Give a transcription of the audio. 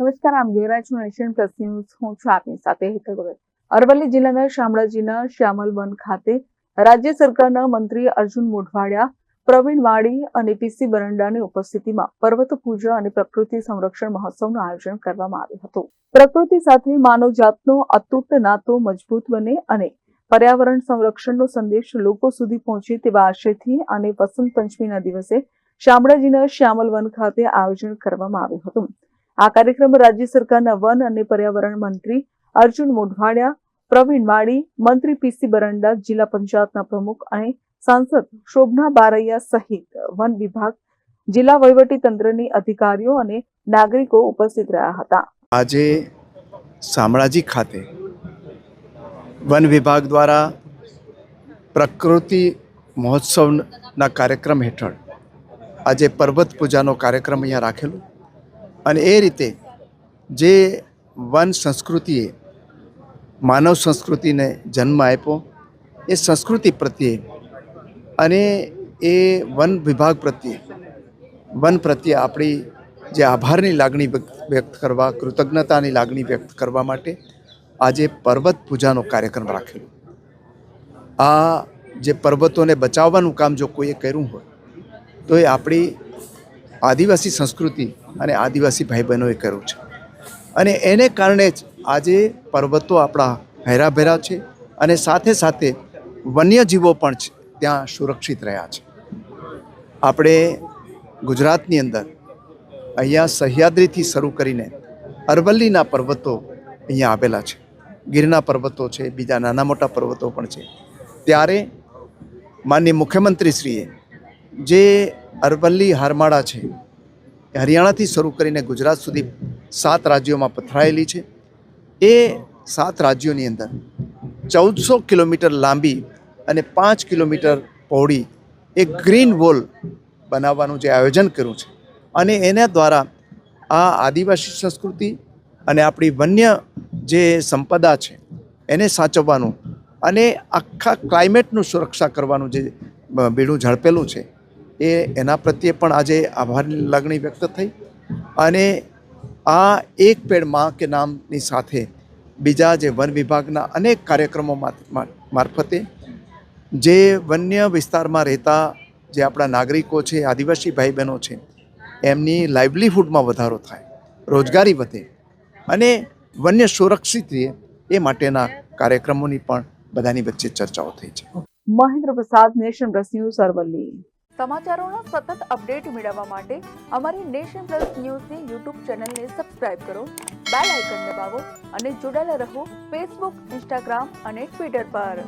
નમસ્કાર, આમ જોઈ રહ્યા છો નેશન પ્લસ ન્યૂઝ. હું છું આપની સાથે હેતલ ભગત. અરવલ્લી જિલ્લાના શામળાજીના શ્યામલ વન ખાતે રાજ્ય સરકારના મંત્રી અર્જુન મોઢવાડિયા, પ્રવીણ વાડી અને પીસી બરંડાની ઉપસ્થિતિમાં પર્વત પૂજા અને પ્રકૃતિ સંરક્ષણ મહોત્સવનું આયોજન કરવામાં આવ્યું હતું. પ્રકૃતિ સાથે માનવજાતનો અતૂટ નાતો મજબૂત બને અને પર્યાવરણ સંરક્ષણનો સંદેશ લોકો સુધી પહોંચે તેવા આશયથી અને વસંત પંચમીના દિવસે શામળાજીના શ્યામલ વન ખાતે આયોજન કરવામાં આવ્યું હતું. આ કાર્યક્રમ રાજ્ય સરકારના વન અને પર્યાવરણ મંત્રી અર્જુન મોઢવાડિયા, પ્રવીણ વાડી, મંત્રી પીસી બરંડા, જિલ્લા પંચાયતના પ્રમુખ અને સાંસદ શોભના બારૈયા સહિત વન વિભાગ, જિલ્લા વહીવટી તંત્રની અધિકારીઓ અને નાગરિકો ઉપસ્થિત રહ્યા હતા. આજે શામળાજી ખાતે વન વિભાગ દ્વારા પ્રકૃતિ મહોત્સવના કાર્યક્રમ હેઠળ આજે પર્વત પૂજાનો કાર્યક્રમ અહીંયા રાખેલો અને એ રીતે જે વન સંસ્કૃતિએ માનવ સંસ્કૃતિને જન્મ આપ્યો એ સંસ્કૃતિ પ્રત્યે અને એ વન વિભાગ પ્રત્યે વન પ્રત્યે આપણી જે આભારની લાગણી વ્યક્ત કરવા, કૃતજ્ઞતાની લાગણી વ્યક્ત કરવા માટે આજે પર્વત પૂજાનો કાર્યક્રમ રાખેલો. આ જે પર્વતોને બચાવવાનું કામ જો કોઈએ કર્યું હોય તો એ આપણી આદિવાસી સંસ્કૃતિ અને આદિવાસી ભાઈ બહેનોએ કર્યું છે અને એને કારણે જ આજે પર્વતો આપણા હેરાભેરા છે અને સાથે સાથે વન્યજીવો પણ છે ત્યાં સુરક્ષિત રહ્યા છે. આપણે ગુજરાતની અંદર અહીંયા સહ્યાદ્રીથી શરૂ કરીને અરવલ્લીના પર્વતો અહીંયા આવેલા છે, ગીરના પર્વતો છે, બીજા નાના મોટા પર્વતો પણ છે. ત્યારે માનનીય મુખ્યમંત્રીશ્રીએ જે અરવલ્લી હારમાળા છે હરિયાણાથી શરૂ કરીને ગુજરાત સુધી 7 રાજ્યોમાં પથરાયેલી છે. એ 7 રાજ્યોની અંદર 1400 કિલોમીટર લાંબી અને 5 કિલોમીટર પહોળી એક ગ્રીન વોલ બનાવવાનું જે આયોજન કર્યું છે અને એના દ્વારા આ આદિવાસી સંસ્કૃતિ અને આપણી વન્ય જે સંપદા છે એને સાચવવાનું અને આખા ક્લાઇમેટનું સુરક્ષા કરવાનું જે બીડું ઝડપેલું છે એના પ્રત્યે પણ આજે આભારની લાગણી વ્યક્ત થઈ અને આ એક પેડ માં કે નામની સાથે બીજા જે વન વિભાગના અનેક કાર્યક્રમો મારફતે જે વન્ય વિસ્તારમાં રહેતા જે આપણા નાગરિકો છે, આદિવાસી ભાઈ બહેનો છે, એમની લાઇવલીહુડમાં વધારો થાય, રોજગારી વધે અને વન્ય સુરક્ષિત રહે એ માટેના કાર્યક્રમોની પણ બધાની વચ્ચે ચર્ચાઓ થઈ છે. મહેન્દ્ર પ્રસાદ, નેશન પ્લસ ન્યૂઝ, અરવલ્લી. સમાચારોના સતત અપડેટ મેળવવા માટે અમારી નેશન પ્લસ ન્યૂઝની યુટ્યુબ ચેનલને સબસ્ક્રાઇબ કરો, બેલ આઇકન દબાવો અને જોડાયેલા રહો ફેસબુક, ઇન્સ્ટાગ્રામ અને ટ્વિટર પર.